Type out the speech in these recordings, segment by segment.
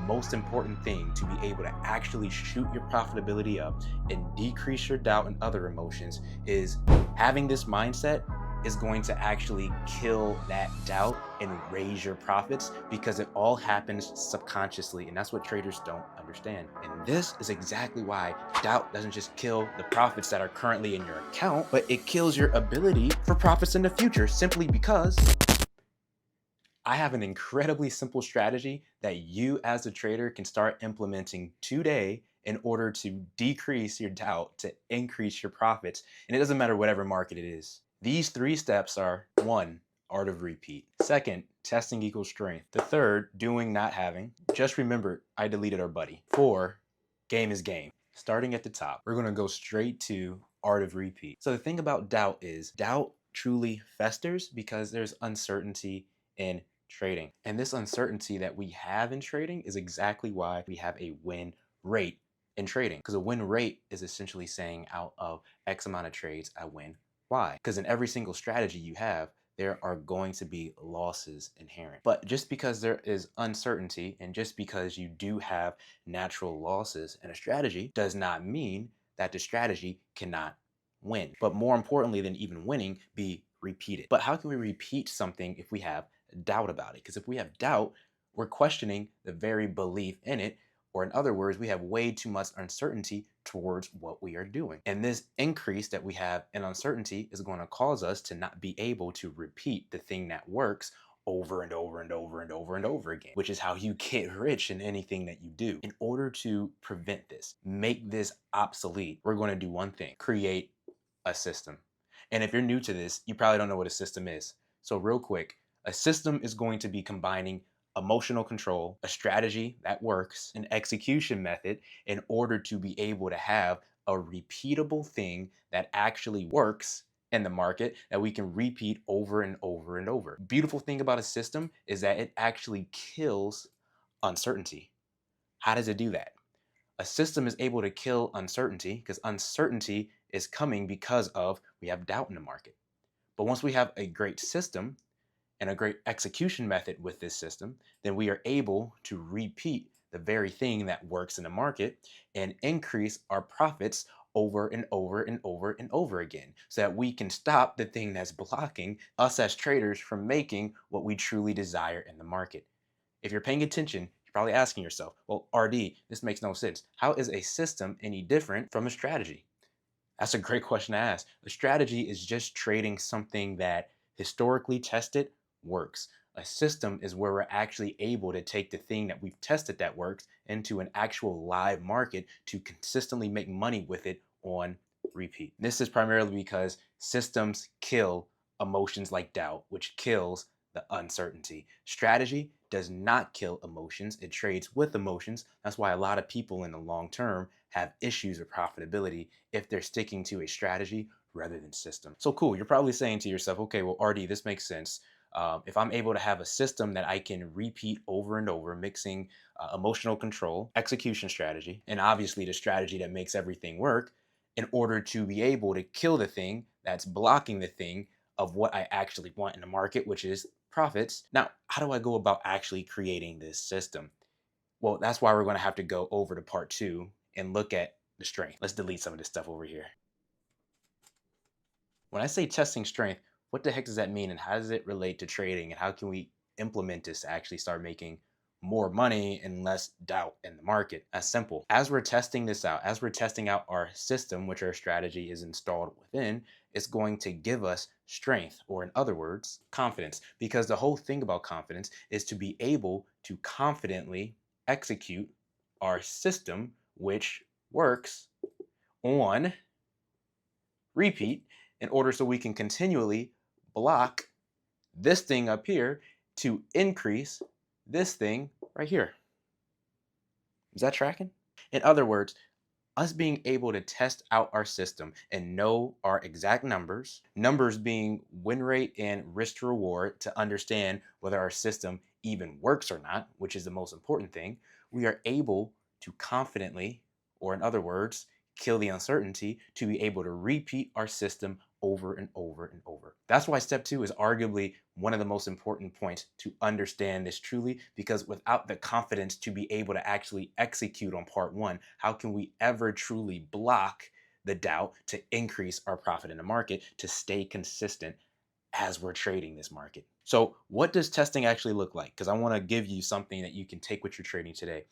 most important thing to be able to actually shoot your profitability up and decrease your doubt and other emotions is having this mindset is going to actually kill that doubt and raise your profits because it all happens subconsciously. And that's what traders don't understand. And this is exactly why doubt doesn't just kill the profits that are currently in your account, but it kills your ability for profits in the future simply because I have an incredibly simple strategy that you as a trader can start implementing today in order to decrease your doubt, to increase your profits. And it doesn't matter whatever market it is. These 3 steps are: 1, art of repeat. 2nd, testing equals strength. The 3rd, doing not having. Just remember, I deleted our buddy. 4, game is game. Starting at the top, we're gonna go straight to art of repeat. So the thing about doubt is doubt truly festers because there's uncertainty in trading. And this uncertainty that we have in trading is exactly why we have a win rate in trading. Because a win rate is essentially saying out of X amount of trades, I win Y. Because in every single strategy you have, there are going to be losses inherent. But just because there is uncertainty and just because you do have natural losses in a strategy does not mean that the strategy cannot win. But more importantly than even winning, be repeated. But how can we repeat something if we have doubt about it? Because if we have doubt, we're questioning the very belief in it, or in other words, we have way too much uncertainty towards what we are doing. And this increase that we have in uncertainty is going to cause us to not be able to repeat the thing that works over and over and over and over and over again, which is how you get rich in anything that you do. In order to prevent this, make this obsolete, we're going to do one thing: create a system. And if you're new to this, you probably don't know what a system is. So real quick, a system is going to be combining emotional control, a strategy that works, an execution method in order to be able to have a repeatable thing that actually works in the market that we can repeat over and over and over. Beautiful thing about a system is that it actually kills uncertainty. How does it do that? A system is able to kill uncertainty because uncertainty is coming because of we have doubt in the market. But once we have a great system and a great execution method with this system, then we are able to repeat the very thing that works in the market and increase our profits over and over and over and over again so that we can stop the thing that's blocking us as traders from making what we truly desire in the market. If you're paying attention, you're probably asking yourself, well, RD, this makes no sense. How is a system any different from a strategy? That's a great question to ask. A strategy is just trading something that historically tested works. A system is where we're actually able to take the thing that we've tested that works into an actual live market to consistently make money with it on repeat. This is primarily because systems kill emotions like doubt, which kills the uncertainty. Strategy does not kill emotions. It trades with emotions. That's why a lot of people in the long term have issues with profitability if they're sticking to a strategy rather than system. So cool, you're probably saying to yourself, okay, well, RD, this makes sense. If I'm able to have a system that I can repeat over and over, mixing emotional control, execution strategy, and obviously the strategy that makes everything work in order to be able to kill the thing that's blocking the thing of what I actually want in the market, which is profits. Now, how do I go about actually creating this system? Well, that's why we're going to have to go over to part 2 and look at the strength. Let's delete some of this stuff over here. When I say testing strength, what the heck does that mean and how does it relate to trading and how can we implement this to actually start making more money and less doubt in the market? That's simple. As we're testing this out, as we're testing out our system, which our strategy is installed within, it's going to give us strength, or in other words, confidence. Because the whole thing about confidence is to be able to confidently execute our system, which works on repeat, in order so we can continually block this thing up here to increase this thing right here. Is that tracking? In other words, us being able to test out our system and know our exact numbers being win rate and risk to reward to understand whether our system even works or not, which is the most important thing, we are able to confidently, or in other words, kill the uncertainty to be able to repeat our system over and over and over. That's why step two is arguably one of the most important points to understand this truly, because without the confidence to be able to actually execute on part one, how can we ever truly block the doubt to increase our profit in the market, to stay consistent as we're trading this market? So, what does testing actually look like? Because I want to give you something that you can take with your trading today.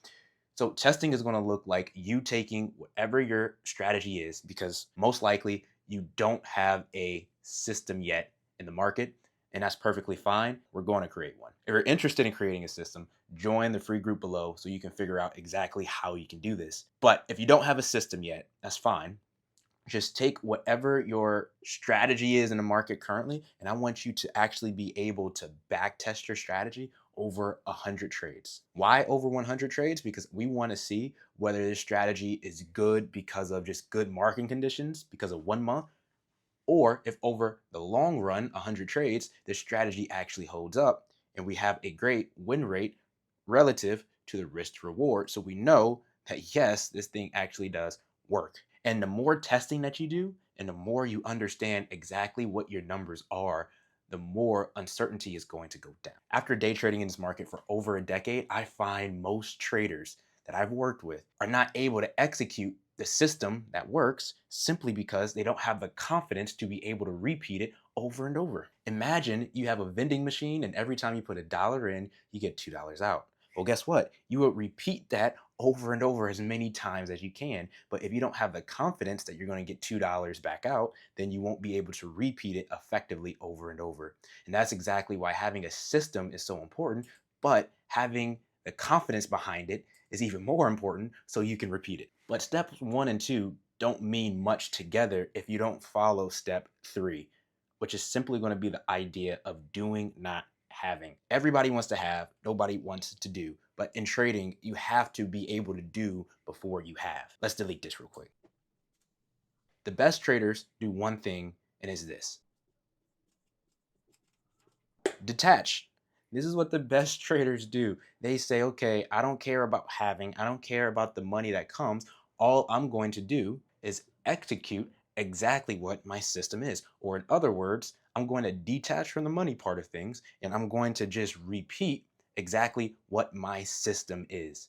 So testing is going to look like you taking whatever your strategy is, because most likely you don't have a system yet in the market, and that's perfectly fine. We're going to create one. If you're interested in creating a system, join the free group below so you can figure out exactly how you can do this. But if you don't have a system yet, that's fine. Just take whatever your strategy is in the market currently, and I want you to actually be able to back test your strategy over 100 trades. Why over 100 trades? Because we want to see whether this strategy is good because of just good market conditions, because of 1 month, or if over the long run, 100 trades, this strategy actually holds up and we have a great win rate relative to the risk to reward. So we know that yes, this thing actually does work. And the more testing that you do, and the more you understand exactly what your numbers are, the more uncertainty is going to go down. After day trading in this market for over a decade, I find most traders that I've worked with are not able to execute the system that works simply because they don't have the confidence to be able to repeat it over and over. Imagine you have a vending machine and every time you put $1 in, you get $2 out. Well, guess what? You will repeat that over and over as many times as you can. But if you don't have the confidence that you're going to get $2 back out, then you won't be able to repeat it effectively over and over. And that's exactly why having a system is so important, but having the confidence behind it is even more important so you can repeat it. But steps one and two don't mean much together if you don't follow step three, which is simply going to be the idea of doing, not having. Everybody wants to have, nobody wants to do. But in trading, you have to be able to do before you have. Let's delete this real quick. The best traders do one thing, and it's this: detach. This is what the best traders do. They say, okay, I don't care about having, I don't care about the money that comes. All I'm going to do is execute exactly what my system is. Or in other words, I'm going to detach from the money part of things and I'm going to just repeat exactly what my system is.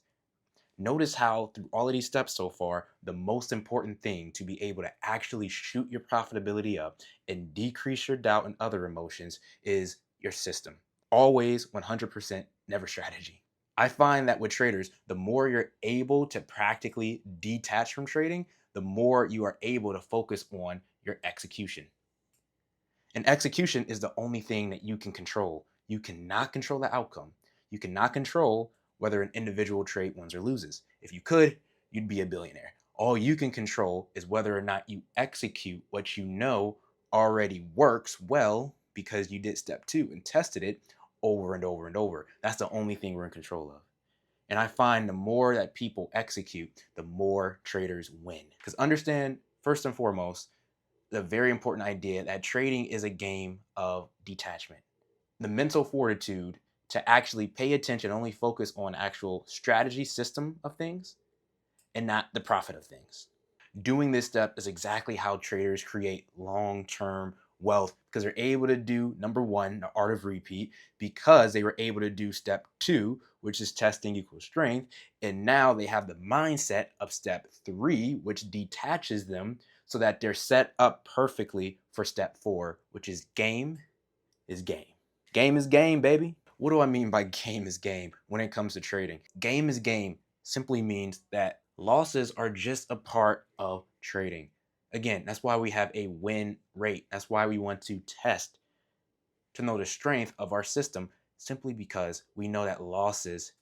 Notice how through all of these steps so far, the most important thing to be able to actually shoot your profitability up and decrease your doubt and other emotions is your system. Always 100%, never strategy. I find that with traders, the more you're able to practically detach from trading, the more you are able to focus on your execution. And execution is the only thing that you can control. You cannot control the outcome. You cannot control whether an individual trade wins or loses. If you could, you'd be a billionaire. All you can control is whether or not you execute what you know already works well because you did step two and tested it over and over and over. That's the only thing we're in control of. And I find the more that people execute, the more traders win. Because understand, first and foremost, the very important idea that trading is a game of detachment. The mental fortitude to actually pay attention, only focus on actual strategy system of things and not the profit of things. Doing this step is exactly how traders create long-term wealth, because they're able to do number one, the art of repeat, because they were able to do step two, which is testing equals strength. And now they have the mindset of step three, which detaches them so that they're set up perfectly for step four, which is game is game. Game is game, baby. What do I mean by game is game when it comes to trading? Game is game simply means that losses are just a part of trading. Again, that's why we have a win rate. That's why we want to test to know the strength of our system, simply because we know that losses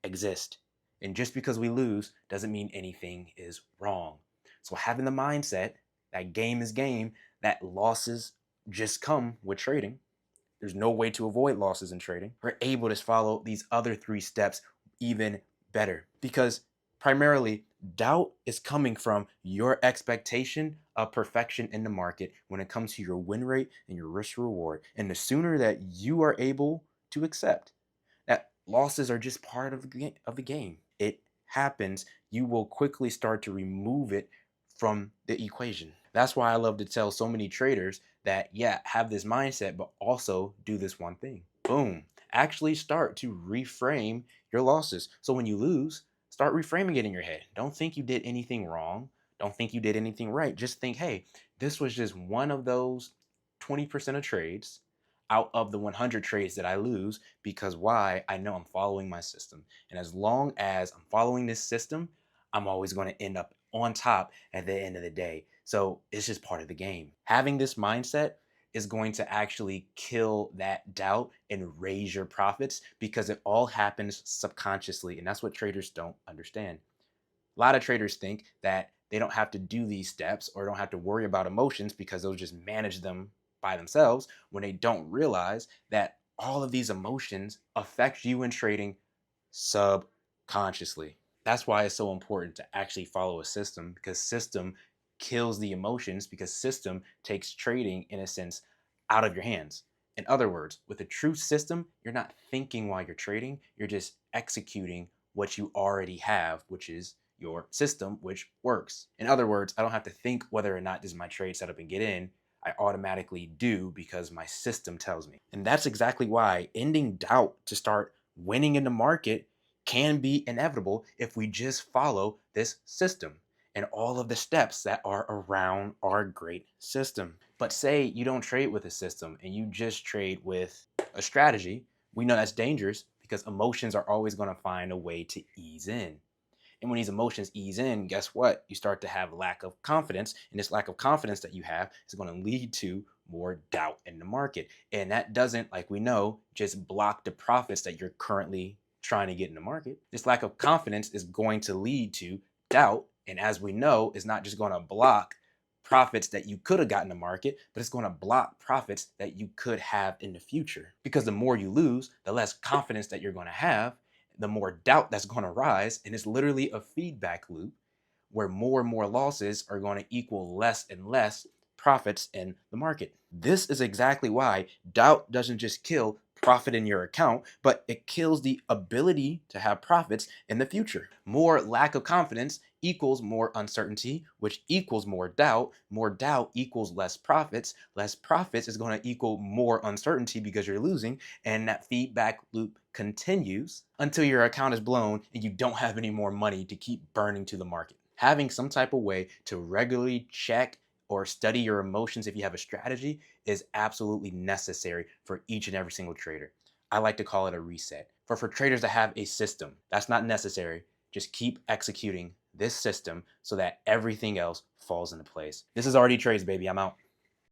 exist. And just because we lose doesn't mean anything is wrong. So having the mindset that game is game, that losses just come with trading, there's no way to avoid losses in trading, we're able to follow these other three steps even better. Because primarily, doubt is coming from your expectation of perfection in the market when it comes to your win rate and your risk reward. And the sooner that you are able to accept that losses are just part of the game, it happens, you will quickly start to remove it from the equation. That's why I love to tell so many traders that, yeah, have this mindset, but also do this one thing. Boom. Actually start to reframe your losses. So when you lose, start reframing it in your head. Don't think you did anything wrong. Don't think you did anything right. Just think, hey, this was just one of those 20% of trades out of the 100 trades that I lose, because why? I know I'm following my system. And as long as I'm following this system, I'm always going to end up on top at the end of the day. So it's just part of the game. Having this mindset is going to actually kill that doubt and raise your profits, because it all happens subconsciously. And that's what traders don't understand. A lot of traders think that they don't have to do these steps or don't have to worry about emotions because they'll just manage them by themselves, when they don't realize that all of these emotions affect you in trading subconsciously. That's why it's so important to actually follow a system, because system kills the emotions, because system takes trading, in a sense, out of your hands. In other words, with a true system, you're not thinking while you're trading, you're just executing what you already have, which is your system, which works. In other words, I don't have to think whether or not this is my trade set up and get in. I automatically do because my system tells me. And that's exactly why ending doubt to start winning in the market can be inevitable if we just follow this system and all of the steps that are around our great system. But say you don't trade with a system and you just trade with a strategy, we know that's dangerous, because emotions are always going to find a way to ease in. And when these emotions ease in, guess what? You start to have lack of confidence. And this lack of confidence that you have is going to lead to more doubt in the market. And that doesn't, like we know, just block the profits that you're currently trying to get in the market. This lack of confidence is going to lead to doubt. And as we know, it's not just going to block profits that you could have gotten in the market, but it's going to block profits that you could have in the future. Because the more you lose, the less confidence that you're going to have, the more doubt that's going to rise. And it's literally a feedback loop where more and more losses are going to equal less and less profits in the market. This is exactly why doubt doesn't just kill profit in your account, but it kills the ability to have profits in the future. More lack of confidence equals more uncertainty, which equals more doubt. More doubt equals less profits. Less profits is going to equal more uncertainty because you're losing. And that feedback loop continues until your account is blown and you don't have any more money to keep burning to the market. Having some type of way to regularly check or study your emotions if you have a strategy is absolutely necessary for each and every single trader. I like to call it a reset. For traders to have a system, that's not necessary. Just keep executing this system so that everything else falls into place. This is RD Trades, baby. I'm out.